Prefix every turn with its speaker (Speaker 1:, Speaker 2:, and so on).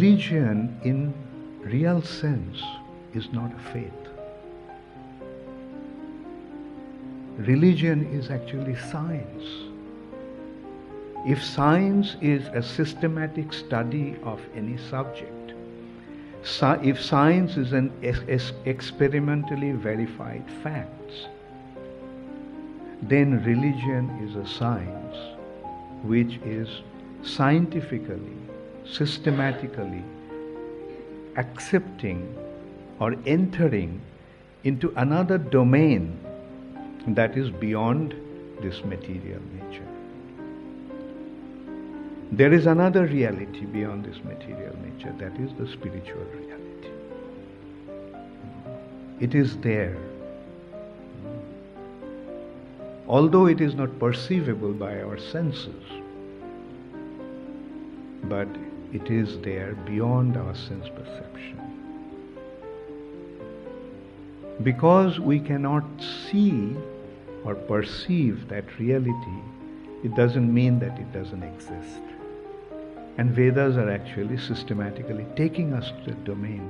Speaker 1: Religion in real sense is not a faith. Religion is actually science. If science is a systematic study of any subject, if science is an experimentally verified facts, then religion is a science which is scientifically, systematically accepting or entering into another domain that is beyond this material nature. There is another reality beyond this material nature, that is the spiritual reality. It is there. Although it is not perceivable by our senses, but it is there beyond our sense perception. Because we cannot see or perceive that reality, it doesn't mean that it doesn't exist. And Vedas are actually systematically taking us to the domain